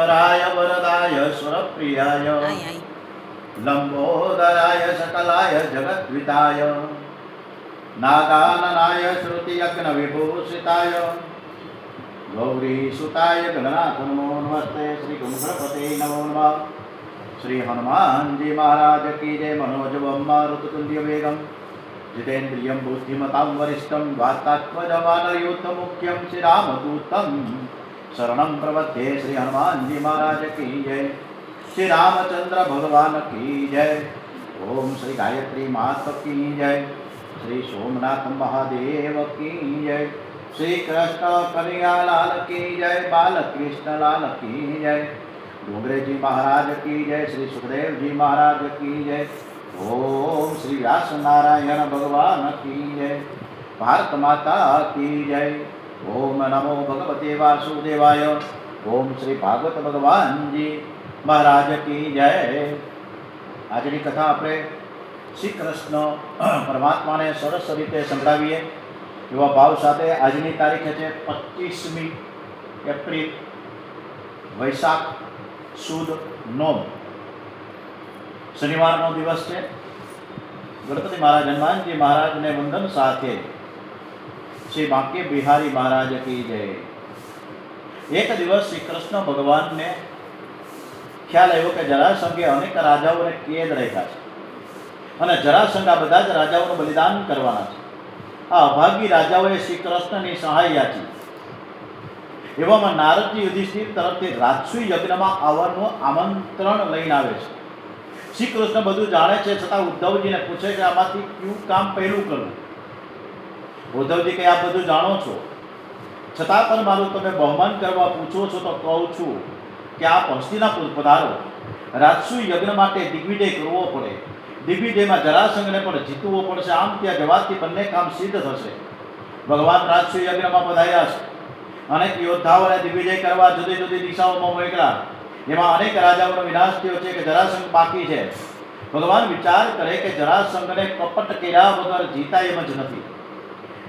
विश्वेश्वराय वरदाय स्वरप्रियाय लंबोदराय सकलाय जगद्विताय नागाननाय श्रुतियज्ञविभूषिताय गौरीसुताय गणनाथ नमो नमस्ते। श्री गणपते नमो नमः। श्री हनुमान जी महाराज की जय। मनोजवम मारुततुल्य वेगम जितेन्द्रियं बुद्धिमतां वरिष्ठं वातात्मजमानयुद्धमुख्यं श्रीरामदूतं शरणं प्रपद्ये। श्री हनुमान जी महाराज की जय। श्री रामचंद्र भगवान की जय। ओम श्री गायत्री माता की जय। श्री सोमनाथ महादेव की जय। श्री कृष्ण कन्हैया लाल की जय। बालकृष्ण लाल की जय। डोंगरे जी महाराज की जय। श्री सुखदेव जी महाराज की जय। ओम श्री व्यास नारायण भगवान की जय। भारत माता की जय। ओम नमो भगवते वासुदेवाय। ओम श्री भागवत भगवान जी महाराज की जय। आज की कथा अपने श्री कृष्ण परमात्मा ने सरस रीते संभळावीए एवा भाव साथे आजनी तारीख है 25મી एप्रिल वैशाख सुद नोम शनिवार नो दिवस है। गणपति महाराज हनुमान जी महाराज ने वंदन साथे श्री बांके बिहारी महाराज की जय। एक दिवस श्री कृष्ण भगवान ने ख्याल आव्यो के जरासंघे अनेक राजाओं ने कैद राख्या छे अने जरासंघ आ बधा ज राजाओं बलिदान करवाना छे। आ अभागी राजाओए श्री कृष्णनी सहाय याची। एवामां नारदजी युधिष्ठिर तरफथी राजसूय यज्ञमां आवવાનું आमंत्रण लईने आवे छे। श्री कृष्ण बधुं जाणे छे छतां उद्धवजी ने पूछे कि आमांथी क्यू काम पहेલું करવું। उद्धवजी कहे आप बधुं जाणो छो छतां पण मारुं तमे बहमान करवा पूछो छो तो कहूं छुं कि आप हस्तिनापुर पधारो। राजसूय यज्ञ माटे दिग्विजय करवो पड़े। दिग्विजयमां जरासंघने पण जीतवो पड़शे। आम त्यां जवाथी बंने काम सिद्ध थशे। भगवान राजसूय यज्ञमां पधार्या छे। अनेक योद्धाओने दिग्विजय करवा जुदी जुदी दिशाओमां मोकल्या। एमां अनेक राजाओनो विनाश थयो छे कि जरासंघ बाकी छे। भगवान विचार करे कि जरासंघने कपट कर्या वगर जीताय एम ज नथी।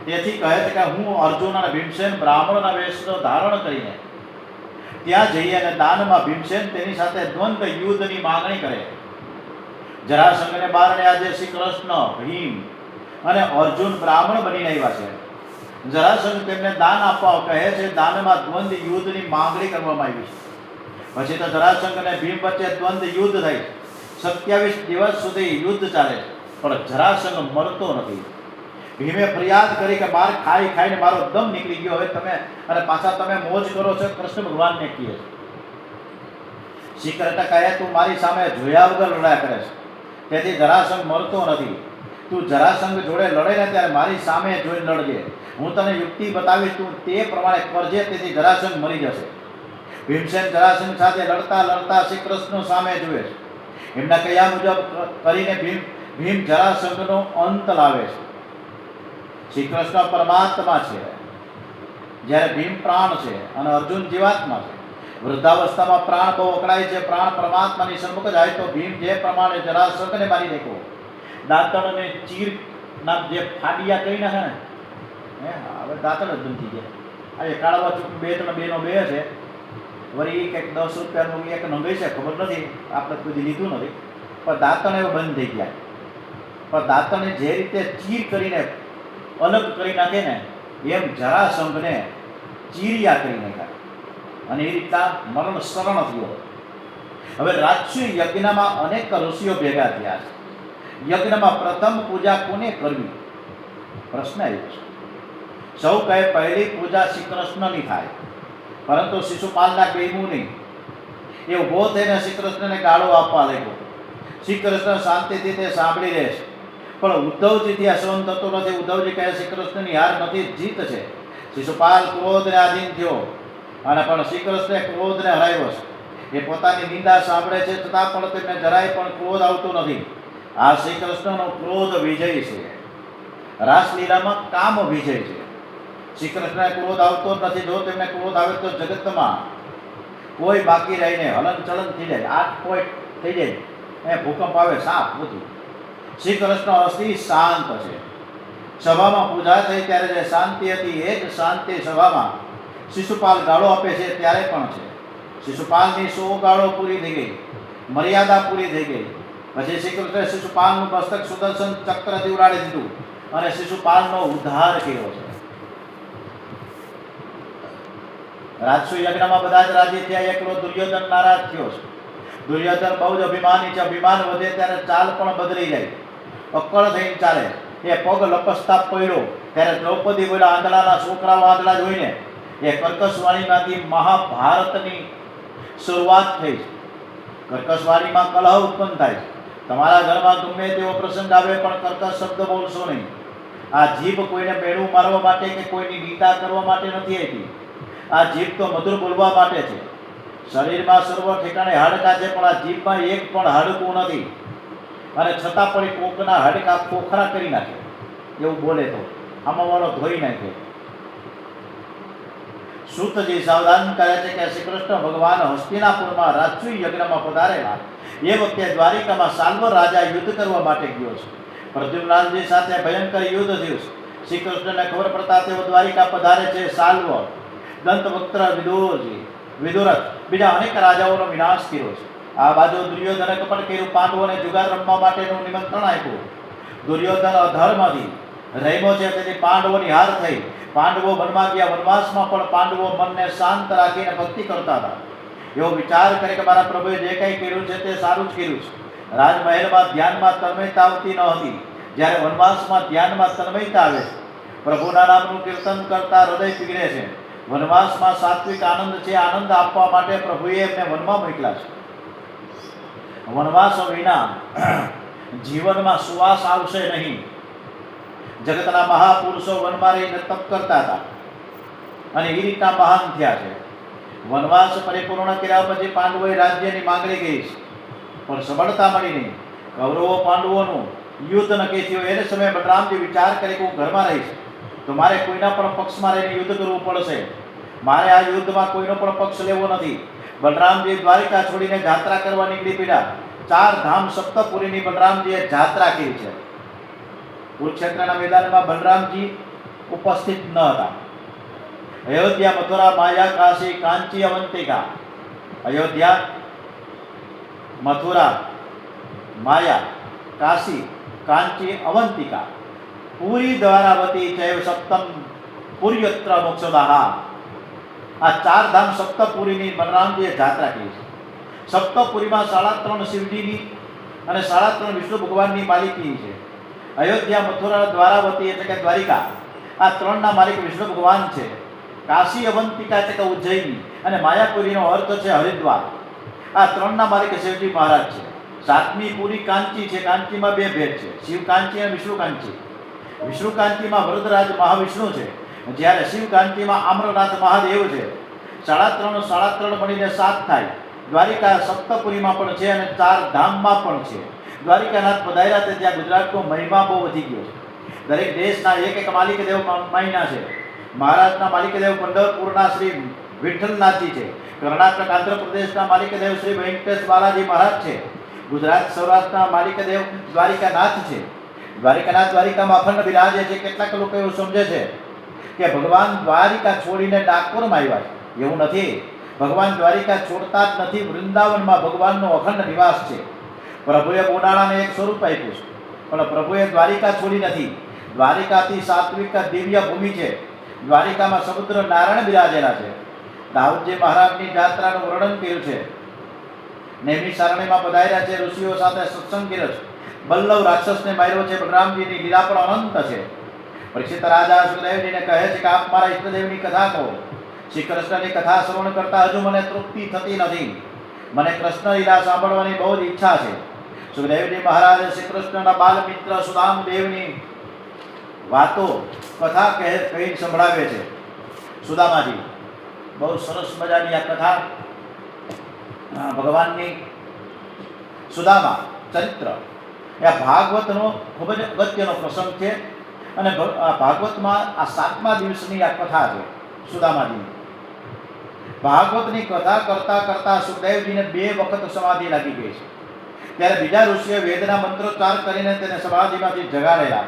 તેથી કહે છે કે હું અર્જુન અને ભીમસેન બ્રાહ્મણના વેશનો ધારણ કરીને ત્યાં જઈ અને દાનમાં ભીમસેન તેની સાથે દ્વંદ્વ યુદ્ધની માંગણી કરે। જરાસંઘને બારણે આજે શ્રી કૃષ્ણ ભીમ અને અર્જુન બ્રાહ્મણ બનીને આવ્યા છે। જરાસંઘ તેમને દાન આપવા કહે છે। દાનમાં દ્વંદ્વ યુદ્ધની માંગણી કરવામાં આવી છે। પછી તો જરાસંઘ અને ભીમ વચ્ચે દ્વંદ્વ યુદ્ધ થાય। 27 દિવસ સુધી યુદ્ધ ચાલે પણ જરાસંઘ મરતો નથી। भीमे फरियाद करी कि मार खाई खाई ने मारो दम निकली गयो। हवे तमे अने पाछा तमे मौज करो छो। कृष्ण भगवान ने कहे श्री कृष्ण कहे तू मारी सामे जोया वगर लड़ाया करे छे तेथी जरासंघ मरतो नथी। तू जरासंघ जोड़े लड़े ने त्यारे मारी सामे जोईने लड़जे। हूँ तने युक्ति बतावीश तू ते प्रमाणे करजे तेथी जरासंघ मरी जशे। भीमसेन जरासंघ साथे लड़ता लड़ता श्री कृष्ण सामे जोए छे। एमना कह्या मुजब करीने भीम जरासंघनो अंत लावे छे। श्री कृष्ण परमात्मा है જ્યારે ભીમ प्राण है और अर्जुन जीवात्मा है। वृद्धावस्था प्राण बहु अकड़ाय है। प्राण परमात्मा सन्मुख जाए तो भीम जे प्रमाणे जरासंघ ने मारी नाख्यो। दांतण ने चीर ना जे फाडिया कही नाखे ने हवे दांतण ज बंधी गया। आ काळवा चूक 2-3 2 है वरी कंईक 10 રૂપિયાનું એક નંગાઈ છે खबर नहीं આપણે કોઈ લીધું નથી પણ દાંતણ એવા બંધ થઈ ગયા। પણ દાંતણે જે રીતે ચીર કરીને अलग करी नाखे ने एम जरासंघ ने चीरिया करी नाख्या अने ए रीतना मरण शरण थयो। हवे राजसूय यज्ञमां अनेक ऋषिओ भेगा थया छे। यज्ञमां प्रथम पूजा कोने करवी प्रश्न आव्यो छे। सौ कहे पहली पूजा श्री कृष्णनी थाय परंतु शिशुपालना कह्युं नहीं। ए उभो थईने श्री कृष्णने गाळो आपवा लाग्यो। श्री कृष्ण शांतिथी ते सांभळी रहे छे पण उद्धवजी थी असहन थतो नथी। उद्धवजी कहे श्री कृष्णनी हार नथी जीत छे। शिशुपाल क्रोधने आधीन थयो अने पण श्री कृष्णे क्रोधने हराव्यो छे। ए पोतानी निंदा सांभळे छे छतां पण तेમને જરાય पण क्रोध आवतो નથી। आ श्री कृष्णनो क्रोध विजय छे। रासलीलामां काम विजय छे। श्री कृष्णने क्रोध आवतो નથી। जो तेમને क्रोध आवे तो जगतमां कोई बाकी रहीने हलन चलन थई जाय। 8 पॉइंट थई जाय। ए भूकंप आवे साप બધું। श्री कृष्ण अति शांत है। सभा में पूजा थई त्यारे जे शांति हती ए ज शांति सभा में शिशुपाल गाळो आपे छे त्यारे पण छे। શિશુપાલની 100 ગાળો પૂરી થઈ ગઈ, મર્યાદા પૂરી થઈ ગઈ. પછી શ્રી કૃષ્ણે શિશુપાલનું મસ્તક સુદર્શન ચક્રથી ઉડાડી દીધું અને શિશુપાલનો ઉદ્ધાર કર્યો છે. રાજસુ યજ્ઞમાં બધા જ રાજી થયા, એકલો દુર્યોધન નારાજ થયો છે. દુર્યોધન બહુ જ અભિમાની છે. અભિમાન વધે ત્યારે ચાલ પણ બદલી જાય, અક્કડ થઈને ચાલે. એ પગ લપસતા પડ્યો ત્યારે દ્રૌપદી બોલ્યા, આંધળાના છોકરાઓ આંધળા જોઈને એ કર્કશવાણીમાંથી મહાભારતની શરૂઆત થઈ છે. કર્કશવાણીમાં કલહ ઉત્પન્ન થાય છે. તમારા ઘરમાં ગમે તેવો પ્રસંગ આવે પણ કર્કશ શબ્દ બોલશો નહીં. આ જીભ કોઈને મેળવું મારવા માટે કે કોઈની નીતા કરવા માટે નથી આવી. આ જીભ તો મધુર બોલવા માટે છે. શરીરમાં સર્વ ઠેકાણે હાડકાં છે, પણ આ જીભમાં એક પણ હાડકું નથી, અને છતાં પણ કોકના હાડકાં ખોખરા કરી નાખે એવું બોલે તો આમાં વાળો ધોઈ નાખે. સૂતજી સાવધાન કરે છે કે શ્રી કૃષ્ણ ભગવાન હસ્તિનાપુરમાં રાજસુ યજ્ઞમાં પધારેલા એ વખતે દ્વારિકામાં સાલ્વ રાજા યુદ્ધ કરવા માટે ગયો છે. પ્રદ્યુમ્નજી સાથે ભયંકર યુદ્ધ થયું છે. શ્રી કૃષ્ણને ખબર પડતા તેઓ દ્વારિકા પધારે છે. સાલ્વ, દંતવક્ત્ર, વિદુરથ બીજા અનેક રાજાઓનો વિનાશ કર્યો છે. આ બાજુ દુર્યોધને કપટ કર્યું, પાંડવોને જુગાર રમવા માટેનું નિમંત્રણ આપ્યું. દુર્યોધન અધર્મથી રમ્યો છે, તેથી પાંડવોની હાર થઈ. પાંડવો વનમાં ગયા. વનવાસમાં પણ પાંડવો મનને શાંત રાખીને ભક્તિ કરતા હતા. એવો વિચાર કરે કે મારા પ્રભુએ જે કંઈ કર્યું છે તે સારું જ કર્યું છે. રાજમહેલમાં ધ્યાનમાં તન્મયતા આવતી ન હતી, જ્યારે વનવાસમાં ધ્યાનમાં તન્મયતા આવે છે. પ્રભુના નામનું કીર્તન કરતા હૃદય પીગળે છે. વનવાસમાં સાત્વિક આનંદ છે. આનંદ આપવા માટે પ્રભુએ એમને વનમાં મોકલ્યા છે. વનવાસ વિના જીવનમાં સુવાસ આવશે નહીં. જગતના મહાપુરુષો વનમાં રહીને તપ કરતા હતા અને એ રીતના મહાન થયા છે. વનવાસ પરિપૂર્ણ કર્યા પછી પાંડવોએ રાજ્યની માંગણી કરી છે, પણ સફળતા મળી નહીં. કૌરવો પાંડવોનું યુદ્ધ નક્કી થયું. એને સમયે બલરામજી વિચાર કરે કે હું ઘરમાં રહીશ તો મારે કોઈના પણ પક્ષમાં રહીને યુદ્ધ કરવું પડશે. મારે આ યુદ્ધમાં કોઈનો પણ પક્ષ લેવો નથી. બલરામજી દ્વારિકા છોડીને જાત્રા કરવા નીકળી પડ્યા. 4 ધામ સપ્તપુરીની બલરામજીએ જાત્રા કરી છે. કુરુક્ષેત્રના મેદાનમાં બલરામજી ઉપસ્થિત ન હતા. અયોધ્યા, મથુરા, માયા, કાશી, કાંચી, અવંતિકા. અયોધ્યા, મથુરા, માયા, કાશી, કાંચી, અવંતિકા, પુરી, દ્વારાવતી ચૈવ સપ્તમ પુર્યત્ર મોક્ષદાહ. આ 4 ધામ સપ્તપુરીની બલરામજીએ જાત્રા કરી છે. સપ્તપુરીમાં 3.5 શિવજીની અને 3.5 વિષ્ણુ ભગવાનની માલિકી છે. અયોધ્યા, મથુરા, દ્વારાવતી એટલે કે દ્વારિકા, આ 3ના માલિક વિષ્ણુ ભગવાન છે. કાશી, અવંતિકા એટલે કે ઉજ્જૈની અને માયાપુરીનો અર્થ છે હરિદ્વાર. આ 3ના માલિક શિવજી મહારાજ છે. 7મી પુરી કાંચી છે. કાંચીમાં 2 ભેદ છે, શિવ કાંચી અને વિષ્ણુ કાંચી. વિષ્ણુ કાંચીમાં વરદરાજ મહાવિષ્ણુ છે, જ્યારે શિવ કાંચીમાં આમ્રનાથ મહાદેવ છે. 3.5 મળીને 7 થાય. દ્વારિકા સપ્તપુરીમાં પણ છે અને 4 ધામમાં પણ છે. દ્વારિકાનાથ પધાર્યા તે ત્યાં ગુજરાતનો મહિમા બહુ વધી ગયો છે. દરેક દેશના એક માલિક દેવ માયના છે. મહારાષ્ટ્રના માલિક દેવ પંઢરપુરના શ્રી વિઠ્ઠલનાથજી છે. કર્ણાટક, આંધ્રપ્રદેશના માલિક દેવ શ્રી વેંકટેશ બાલાજી મહારાજ છે. ગુજરાત, સૌરાષ્ટ્રના માલિક દેવ દ્વારિકાનાથ છે. દ્વારિકાનાથ દ્વારિકામાં અખંડ બિરાજે છે. કેટલાક લોકો એવું સમજે છે કે ભગવાન દ્વારિકા છોડીને ડાકોરમાં આવ્યા છે. એવું નથી. ભગવાન દ્વારિકા છોડતા જ નથી. વૃંદાવનમાં ભગવાનનો અખંડ નિવાસ છે. પ્રભુએ બોડાણાને એક સ્વરૂપ આપ્યું છે, પણ પ્રભુએ દ્વારિકા છોડી નથી. દ્વારિકાથી સાત્વિક દિવ્ય ભૂમિ છે. દ્વારિકામાં સમુદ્ર નારાયણ બિરાજેલા છે. દાઉદજી મહારાજની જાત્રાનું વર્ણન કર્યું છે. નેમી સારણીમાં પધાર્યા છે. ઋષિઓ સાથે સત્સંગ કર્યો છે. બલ્લવ રાક્ષસને માર્યો છે. બલરામજીની લીલા પણ અનંત છે. પરીક્ષિત રાજા સુખદેવજીને કહે છે કે આપ મારા ઈષ્ટદેવની કથા કહો. શ્રી કૃષ્ણની કથા શ્રવણ કરતા હજુ મને તૃપ્તિ થતી નથી. મને કૃષ્ણ લીલા સાંભળવાની બહુ જ ઈચ્છા છે. સુખદેવજી મહારાજ શ્રી કૃષ્ણના બાલ મિત્ર સુદામદેવની વાતો કથા કહી સંભળાવે છે. સુદામાજી બહુ સરસ મજાની આ કથા ભગવાનની સુદામા ચરિત્ર એ ભાગવતનો ખૂબ જ અગત્યનો પ્રસંગ છે. અને ભાગવતમાં આ 7મા દિવસની આ કથા છે સુદામાજીની. ભાગવતની કથા કરતા કરતા સુખદેવજીને 2 વખત સમાધિ લાગી ગઈ છે. ત્યારે બીજા ઋષિએ વેદના મંત્રોચ્ચાર કરીને તેને સમાધિમાંથી જગાડેલા.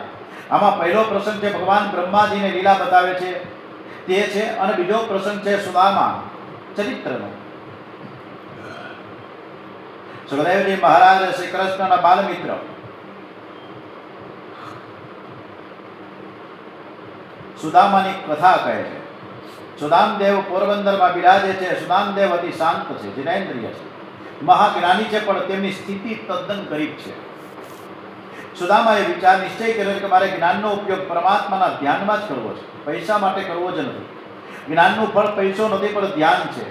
આમાં પહેલો પ્રસંગ છે ભગવાન બ્રહ્માજીને લીલા બતાવે છે તે છે, અને બીજો પ્રસંગ છે સુદામા ચરિત્રનો. સુખદેવજી મહારાજ શ્રી કૃષ્ણના બાલ મિત્ર. સુદામાની કથા કહે છે. સુદામદેવ પોરબંદરમાં બિરાજે છે. સુદામદેવ અતિ શાંત છે, જિનેન્દ્રિય છે, મહાજ્ઞાની છે, પણ તેમની સ્થિતિ તદ્દન ગરીબ છે. સુદામાએ વિચાર નિશ્ચય કર્યો કે મારે જ્ઞાનનો ઉપયોગ પરમાત્માના ધ્યાનમાં જ કરવો છે, પૈસા માટે કરવો જ નથી. જ્ઞાનનું ફળ પૈસો નથી, પણ ધ્યાન છે.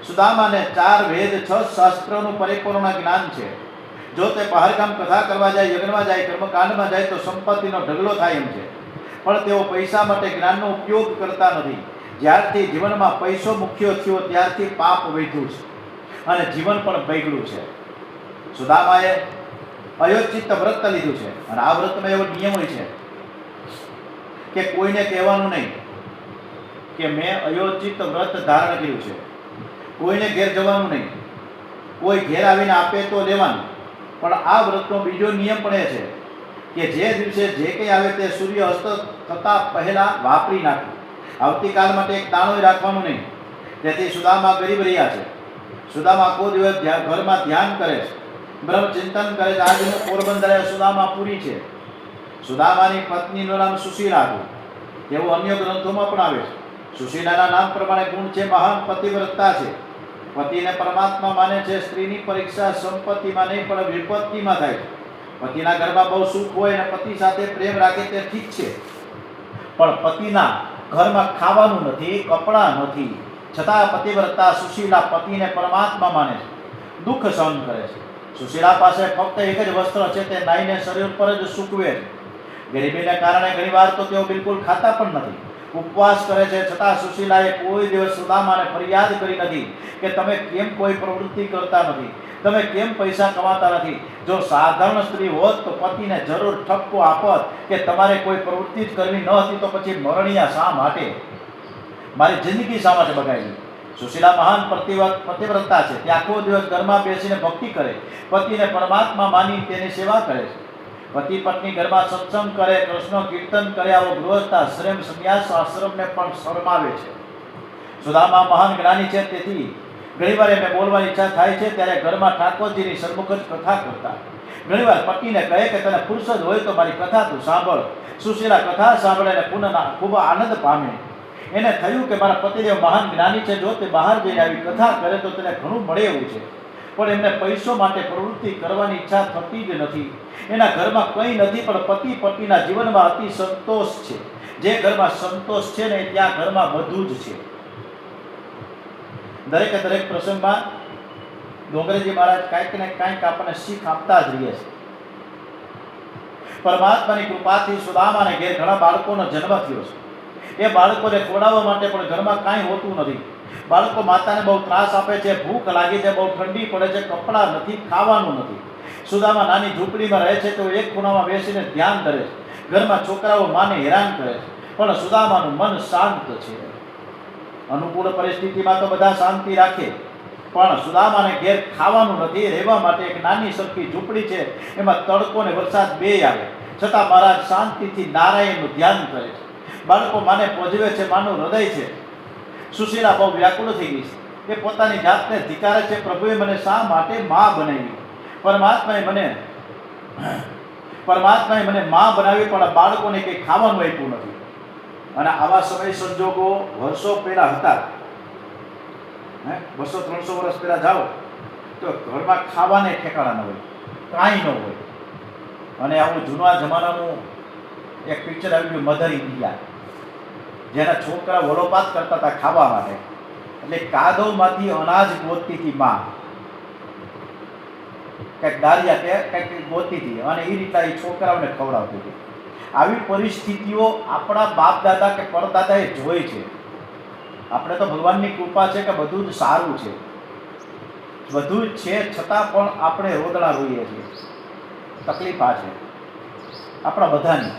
સુદામાને 4 વેદ 6 શાસ્ત્રોનું પરિપૂર્ણ જ્ઞાન છે. જો તે બહારગામ કથા કરવા જાય, યજ્ઞમાં જાય, કર્મકાંડમાં જાય તો સંપત્તિનો ઢગલો થાય એમ છે, પણ તેઓ પૈસા માટે જ્ઞાનનો ઉપયોગ કરતા નથી. જ્યારથી જીવનમાં પૈસો મુખ્ય થયો ત્યારથી પાપ વધ્યું છે અને જીવન પણ બગડ્યું છે. સુદામાએ અયોચિત વ્રત લીધું છે અને આ વ્રતમાં એવો નિયમ હોય છે કે કોઈને કહેવાનું નહીં કે મેં અયોચિત વ્રત ધારણ કર્યું છે. કોઈને ઘેર જવાનું નહીં. કોઈ ઘેર આવીને આપે તો લેવાનું. પણ આ વ્રતનો બીજો નિયમ પણ એ છે કે જે દિવસે જે કંઈ આવે તે સૂર્ય અસ્ત થતાં પહેલાં વાપરી નાખવું. આવતીકાલ માટે એક દાણો રાખવાનું નહીં. જેથી સુદામા ગરીબ રહ્યા છે. સુદામા આખો દિવસ ઘરમાં ધ્યાન કરે છે, બ્રહ્મચિંતન કરે છે. આજનું પોરબંદરે સુદામાપુરી છે. સુદામાની પત્નીનું નામ સુશીલા હતું. તેવું અન્ય ગ્રંથોમાં પણ આવે છે. સુશીલાના નામ પ્રમાણે ગુણ છે, મહાન પતિવ્રતા છે. પતિને પરમાત્મા માને છે. સ્ત્રીની પરીક્ષા સંપત્તિમાં નહીં પણ વિપત્તિમાં થાય છે. પતિના ઘરમાં બહુ સુખ હોય અને પતિ સાથે પ્રેમ રાખે તે ઠીક છે, પણ પતિના ઘરમાં ખાવાનું નથી, કપડાં નથી, છતાં પતિવ્રતા સુશીલા પતિને પરમાત્મા માને છે, દુઃખ સહન કરે છે. સુશીલા પાસે ફક્ત એક જ વસ્ત્ર છે, તે નાઈને શરીર પર જ સૂકવે છે. ગરીબીને કારણે ઘણીવાર તો તેઓ બિલકુલ ખાતા પણ નથી, ઉપવાસ કરે છે. છતાં સુશીલાએ કોઈ દિવસ સુદામાને ફરિયાદ કરી નથી કે તમે કેમ કોઈ પ્રવૃત્તિ કરતા નથી, તમે કેમ પૈસા કમાતા નથી. જો સાધારણ સ્ત્રી હોત તો પતિને જરૂર ઠપકો આપત કે તમારે કોઈ પ્રવૃત્તિ જ કરવી ન હતી તો પછી મરણિયા શા માટે, મારી જિંદગી શા માટે બગાડી. સુશીલા મહાન પતિવ્રતા છે. તે આખો દિવસ ઘરમાં બેસીને ભક્તિ કરે, પતિને પરમાત્મા માની તેની સેવા કરે છે. પતિ પત્ની ઘરમાં સત્સંગ કરે, કૃષ્ણ કીર્તન કરે. આવો ગૃહસ્થાશ્રમ સંન્યાસ આશ્રમને પણ શરમાવે છે. સુદામા મહાન જ્ઞાની છે. તેથી ઘણીવાર એમને બોલવાની ઈચ્છા થાય છે ત્યારે ઘરમાં ઠાકોરજીની સન્મુખ જ કથા કરતા. ઘણીવાર પતિને કહે કે તને ફુરસદ હોય તો મારી કથા તું સાંભળ. સુશીલા કથા સાંભળે અને પુનઃ ખૂબ આનંદ પામે. એને થયું કે મારા પતિદેવ મહાન જ્ઞાની છે, જો તે બહાર જઈને આવી કથા કરે તો તેને ઘણું મળે એવું છે, પણ એમને પૈસો માટે પ્રવૃત્તિ કરવાની ઈચ્છા થતી જ નથી. એના ઘરમાં કંઈ નથી, પણ પતિ પત્નીના જીવનમાં અતિ સંતોષ છે. જે ઘરમાં સંતોષ છે ને ત્યાં ઘરમાં બધું જ છે. દરેક પ્રસંગમાં ડોંગરેજી મહારાજ કાંઈક ને કાંઈક આપણને શીખ આપતા જ રહીએ છે. પરમાત્માની કૃપાથી સુદામાને ઘેર ઘણા બાળકોનો જન્મ થયો છે. એ બાળકોને ખવડાવવા માટે પણ ઘરમાં કાંઈ હોતું નથી. બાળકો માતાને બહુ ત્રાસ આપે છે, ભૂખ લાગી છે, બહુ ઠંડી પડે છે, કપડાં નથી, ખાવાનું નથી. સુદામા નાની ઝૂંપડીમાં રહે છે તો એક ખૂણામાં બેસીને ધ્યાન કરે છે. ઘરમાં છોકરાઓ માને હેરાન કરે છે, પણ સુદામાનું મન શાંત છે. અનુકૂળ પરિસ્થિતિમાં તો બધા શાંતિ રાખે, પણ સુદામાને ઘેર ખાવાનું નથી. રહેવા માટે એક નાની સરખી ઝૂંપડી છે, એમાં તડકો ને વરસાદ બેય આવે, છતાં મહારાજ શાંતિથી નારાયણનું ધ્યાન કરે છે. બાળકો માને પોજવે છે, માનું હૃદય છે. સુશીલા બહુ વ્યાકુળ થઈ ગઈ છે. એ પોતાની જાતને ધિકારે છે, પ્રભુએ મને શા માટે માં બનાવી. પરમાત્માએ મને માં બનાવી, પણ બાળકોને કંઈ ખાવાનું આપ્યું નથી. અને આવા સમય સંજોગો વર્ષો પહેલા હતા. 200-300 વર્ષ પહેલા જાઓ તો ઘરમાં ખાવાને ઠેકાણા ન હોય, કાંઈ ન હોય. અને આવું જૂના જમાનાનું એક પિક્ચર આવી ગયું મધર ઇન્ડિયા, જેના છોકરા વલોપાત કરતા હતા ખાવા માટે. એટલે કાદવમાંથી અનાજ ગોતતી હતી માં, કંઈક દારિયા કે કંઈક ગોતતી હતી અને એ રીતના એ છોકરાઓને ખવડાવતી હતી. આવી પરિસ્થિતિઓ આપણા બાપ દાદા કે પરદાદાએ જોઈ છે. આપણે તો ભગવાનની કૃપા છે કે બધું જ સારું છે, બધું જ છે, છતાં પણ આપણે રોદણા રોઈએ છીએ. તકલીફ આ છે આપણા બધાની.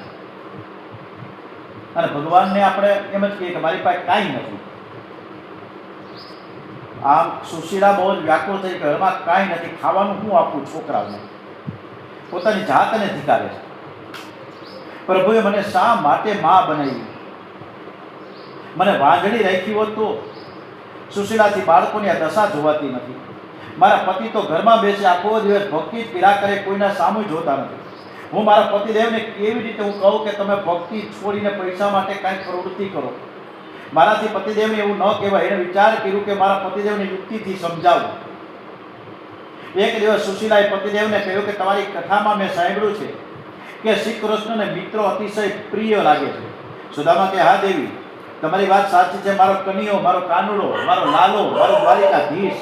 અને ભગવાનને આપણે એમ જ કહીએ કે મારી પાસે કાંઈ નથી. આમ સુશીલા બહુ જ વ્યાકુળ થઈ, ઘરમાં કાંઈ નથી, ખાવાનું શું આપવું છોકરાઓને. પોતાની જાતને ધિકારે છે. પ્રભુએ મને શા માટે માં બનાવી. મને વાંજળી રાખી હોત તો. સુશીલાથી બાળકોની આ દશા જોવાતી નથી. મારા પતિ તો ઘરમાં બેસે આખો દિવસ ભક્તિ જ કર્યા કરે, કોઈના સામું જોતા નથી. હું મારા પતિદેવને કેવી રીતે હું કહું કે તમે ભક્તિ છોડીને પૈસા માટે કાંઈક પ્રવૃત્તિ કરો? મારાથી પતિદેવને એવું ન કહેવાય. એણે વિચાર કર્યું કે મારા પતિદેવને યુક્તિથી સમજાવું. એક દિવસ સુશીલાએ પતિદેવને કહ્યું કે તમારી કથામાં મેં સાંભળ્યું છે કે શ્રી કૃષ્ણને મિત્રો અતિશય પ્રિય લાગે છે. સુદામા કે હા દેવી, તમારી વાત સાચી છે. મારો કનૈયો, મારો કાનુડો, મારો લાલો, મારો દ્વારિકાધીશ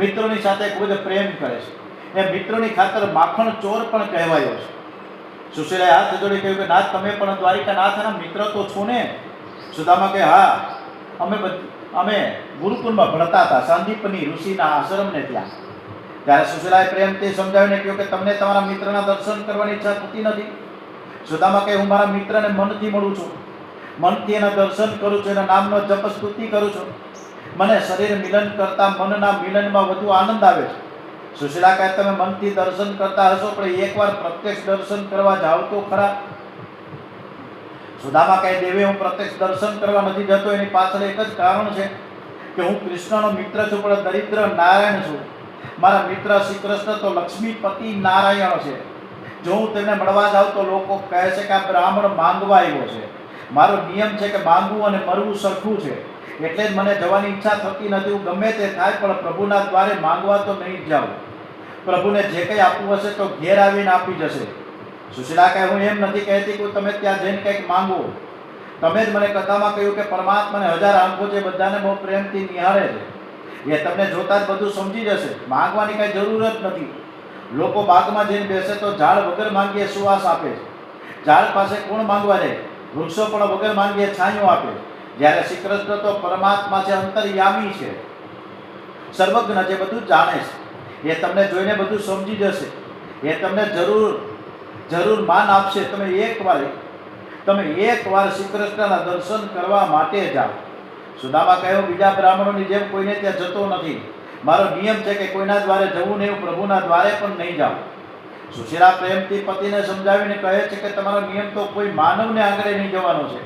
મિત્રોની સાથે ખૂબ જ પ્રેમ કરે છે. એ મિત્રોની ખાતર માખણ ચોર પણ કહેવાયો છે. સુશીલાએ હાથ જોડી કહ્યું કે નાથ, તમે પણ દ્વારિકાનાથના મિત્ર તો છો ને? સુદામા કે હા, અમે ગુરુકુળમાં ભણતા હતા, સાંદીપની ઋષિના આશ્રમને ત્યાં. ત્યારે સુશીલાએ પ્રેમથી સમજાવીને કહ્યું કે તમને તમારા મિત્રના દર્શન કરવાની ઈચ્છા થતી નથી? સુદામા કહે હું મારા મિત્રને મનથી મળું છું, મનથી એના દર્શન કરું છું, એના નામનો જપ સ્તુતિ કરું છું. મને શરીર મિલન કરતાં મનના મિલનમાં વધુ આનંદ આવે છે. સુશીલા કહે તમે મનથી દર્શન કરતા હશો, પણ એકવાર પ્રત્યક્ષ દર્શન કરવા જાઓ તો ખરા. સુદામા કહે દેવી, હું પ્રત્યક્ષ દર્શન કરવા નથી જતો. એની પાછળ એક જ કારણ છે કે હું કૃષ્ણનો મિત્ર છું, પણ દરિદ્ર નારાયણ છું. મારા મિત્ર શ્રી કૃષ્ણ તો લક્ષ્મીપતિ નારાયણ છે. જો હું તેમને મળવા જાઉં તો લોકો કહે છે કે આ બ્રાહ્મણ માંગવા આવ્યો છે. મારો નિયમ છે કે માંગવું અને મરવું સરખું છે, એટલે જ મને જવાની ઈચ્છા થતી નથી. હું ગમે તે થાય પણ પ્રભુના દ્વારે માંગવા તો નહીં જાઉં. પ્રભુને જે કંઈ આપવું હશે તો ઘેર આવીને આપી જશે. સુશીલા કહે હું એમ નથી કહેતી કે તમે ત્યાં જઈને કંઈક માંગો. તમે જ મને કથામાં કહ્યું કે પરમાત્માને 1000 આંખો છે, બધાને બહુ પ્રેમથી નિહાળે છે. એ તમને જોતા જ બધું સમજી જશે. માંગવાની કાંઈ જરૂર જ નથી. લોકો બાગમાં જઈને બેસે તો ઝાડ વગર માંગીએ સુવાસ આપે છે. ઝાડ પાસે કોણ માંગવા જાય? વૃક્ષો પણ વગર માંગીએ છાંયો આપે. જ્યારે શ્રી કૃષ્ણ તો પરમાત્મા છે, અંતર્યામી છે, સર્વજ્ઞ છે, બધું જાણે છે. એ તમને જોઈને બધું સમજી જશે. એ તમને જરૂર માન આપશે. તમે એકવાર શ્રી કૃષ્ણના દર્શન કરવા માટે જાઓ. સુદામા કહ્યું બીજા બ્રાહ્મણોની જેમ કોઈને ત્યાં જતો નથી. મારો નિયમ છે કે કોઈના દ્વારે જવું નહીં, પ્રભુના દ્વારે પણ નહીં જાઉં. સુશીલા પ્રેમથી પતિને સમજાવીને કહે છે કે તમારો નિયમ તો કોઈ માનવને આંગળે નહીં જવાનો છે.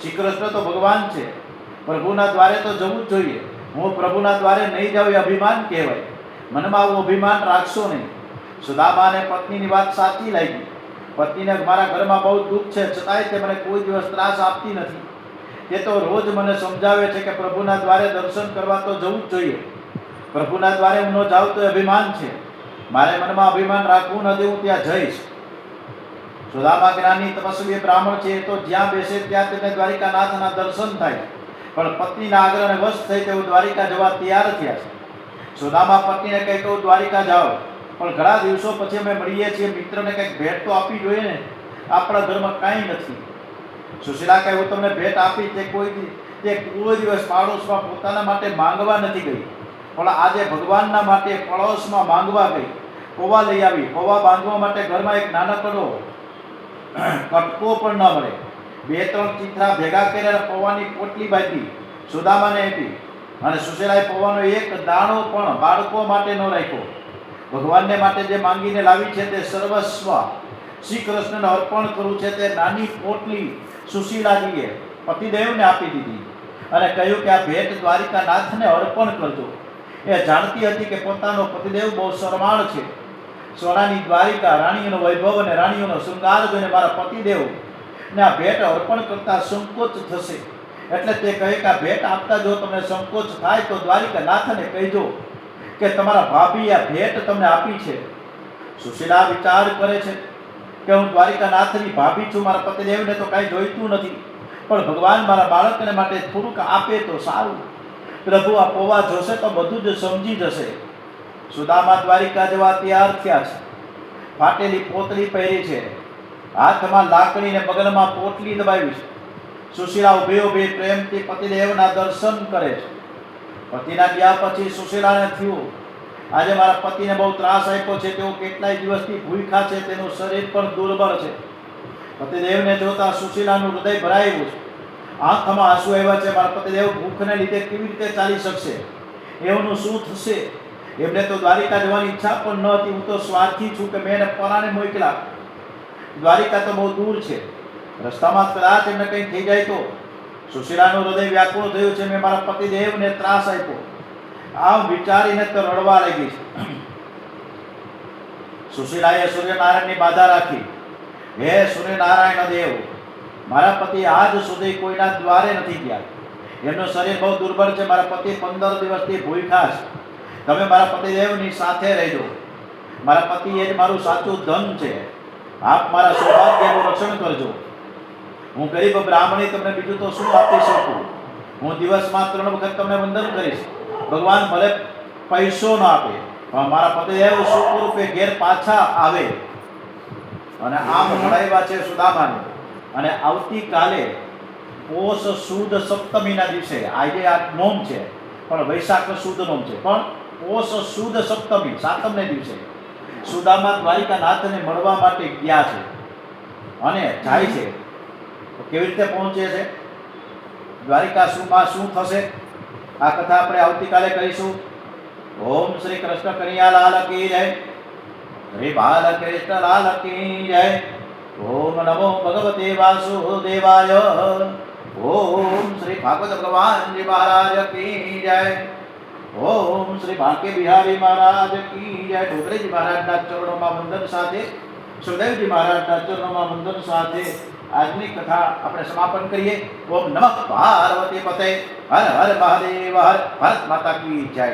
શ્રી કૃષ્ણ તો ભગવાન છે, પ્રભુના દ્વારે તો જવું જ જોઈએ. હું પ્રભુના દ્વારે નહીં જાઉં એ અભિમાન કહેવાય. મનમાં આવું અભિમાન રાખશો નહીં. સુદામાને પત્નીની વાત સાચી લાગી. પત્નીને મારા ઘરમાં બહુ દુઃખ છે, છતાંય તે મને કોઈ દિવસ ત્રાસ આપતી નથી. તે તો રોજ મને સમજાવે છે કે પ્રભુના દ્વારે દર્શન કરવા તો જવું જ જોઈએ. પ્રભુના દ્વારે હું ન જાઉં તો એ અભિમાન છે. મારે મનમાં અભિમાન રાખવું નથી, હું ત્યાં જઈશ. સુદામા જ્ઞાની તપસ્વી બ્રાહ્મણ છે. તો જ્યાં બેસે ત્યાં તેને દ્વારિકાનાથના દર્શન થાય. પણ પત્નીના આગ્રહને વશ થઈ તેઓ દ્વારિકા જવા તૈયાર થયા છે. સુદામા પત્નીને કહે કે દ્વારિકા જાઓ, પણ ઘણા દિવસો પછી અમે મળીએ છીએ, મિત્રને કંઈક ભેટ તો આપવી જોઈએ ને. આપણા ઘરમાં કાંઈ નથી. સુશીલા કહે હું તમને ભેટ આપી. તે કોઈ દિવસ પાડોશમાં પોતાના માટે માંગવા નથી ગઈ, પણ આજે ભગવાનના માટે પડોશમાં માંગવા ગઈ. પૌવા લઈ આવી. પૌવા બાંધવા માટે ઘરમાં એક નાનકડો કટકો પણ ન મળે. 2-3 ચીથરા ભેગા કરીને પૌવાની પોટલી બાંધી સુદામાને આપી. અને સુશીલાએ પૌવાનો એક દાણો પણ બાળકો માટે ન રાખ્યો. ભગવાનને માટે જે માંગીને લાવી છે તે સર્વસ્વ શ્રી કૃષ્ણને અર્પણ કરવું છે. તે નાની પોટલી સુશીલાજીએ પતિદેવને આપી દીધી અને કહ્યું કે આ ભેટ દ્વારિકાનાથને અર્પણ કરજો. એ જાણતી હતી કે પોતાનો પતિદેવ બહુ શરમાળ છે. સોનાની દ્વારિકા, રાણીઓનો વૈભવ અને રાણીઓનો શૃંગાર જોઈને મારા પતિદેવને આ ભેટ અર્પણ કરતા સંકોચ થશે. એટલે તે કહે કે આ ભેટ આપતા જો તમને સંકોચ થાય તો દ્વારિકાનાથને કહેજો કે તમારા ભાભી આ ભેટ તમને આપી છે. સુશીલા વિચાર કરે છે કે હું દ્વારિકાનાથની ભાભી છું, મારા પતિદેવને તો કાંઈ જોઈતું નથી, પણ ભગવાન મારા બાળકને માટે થોડુંક આપે તો સારું. પ્રભુ આ પૌવા જોશે તો બધું જ સમજી જશે. સુદામા દ્વારિકા જવા તૈયાર થયા છે. ફાટેલી પોતળી પહેરી છે, હાથમાં લાકડીને બગલમાં પોટલી દબાવી છે. સુશીલા ઊભી પ્રેમથી પતિદેવના દર્શન કરે છે. પતિના ગયા પછી સુશીલાને થયું આજે મારા પતિને બહુ ત્રાસ આપ્યો છે. તેઓ કેટલાય દિવસથી ભૂખ્યા છે, તેનું શરીર પણ દુર્બળ છે. પતિદેવને જોતા સુશીલાનું હૃદય ભરાયું છે. આંખમાં આંસુ આવ્યા છે. મારા પતિદેવ ભૂખને લીધે કેવી રીતે ચાલી શકશે? એમનું શું થશે? એમને તો દ્વારિકા જવાની ઈચ્છા પણ ન હતી. હું તો સ્વાર્થી છું કે મેં એને પરાણે મોકલ્યા. દ્વારિકા તો બહુ દૂર છે. રસ્તામાં કદાચ એમને કંઈ થઈ જાય તો. સુશીલાનું હૃદય વ્યાકુળ થયું છે. મેં મારા પતિદેવને ત્રાસ આપ્યો. આમ વિચારીને તો રડવા લાગી છે. સુશીલાએ સૂર્યનારાયણની બાધા રાખી, હે સૂર્યનારાયણ દેવ, મારા પતિ આજ સુધી કોઈના દ્વારે નથી ગયા. એમનું શરીર બહુ દુર્બળ છે. મારા પતિ 15 દિવસથી ભૂખ્યા છે. તમે મારા પતિદેવની સાથે રહેજો. મારા પતિ એ જ મારું સાચું ધન છે. આપ મારા સૌભાગ્યનું રક્ષણ કરજો. હું ગરીબ બ્રાહ્મણી, તમને બીજું તો શું આપી શકું? હું દિવસમાં 3 વખત તમને વંદન કરીશ. ભગવાન ભલે પૈસો ન આપે, પણ મારા પતિદેવ સુખ રૂપે ઘેર પાછા આવે. અને આમ મળાવ્યા છે સુદામાને. અને આવતીકાલે પોષ સુદ સપ્તમીના દિવસે, આજે આ નોમ છે પણ વૈશાખ સુદ નોમ છે, પણ પોષ સુદ સપ્તમી 7મને દિવસે સુદામા દ્વારિકાનાથને મળવા માટે ગયા છે અને જાય છે. તો કેવી રીતે પહોંચે છે, દ્વારિકા શું થશે, આ કથા આપણે આવતીકાલે કહીશું. ઓમ શ્રી કૃષ્ણ કનૈયા લાલ કી જય, શ્રી બાલકૃષ્ણ લાલ કી જય. ઓમ નમો ભગવતે વાસુદેવાય. ઓમ શ્રી ભાગવત ભગવાનજી મહારાજ કી જય. ઓમ શ્રી બાંકે બિહારી મહારાજ કી જય. ઢોકરેજી મહારાજના ચરણોમાં વંદન સાથે, સુખદેવજી મહારાજના ચરણોમાં વંદન સાથે આજની કથા આપણે સમાપન કરીએ. ઓમ નમઃ પાર્વતી પતે. હર હર મહાદેવ. હર ભારત માતા કી જય.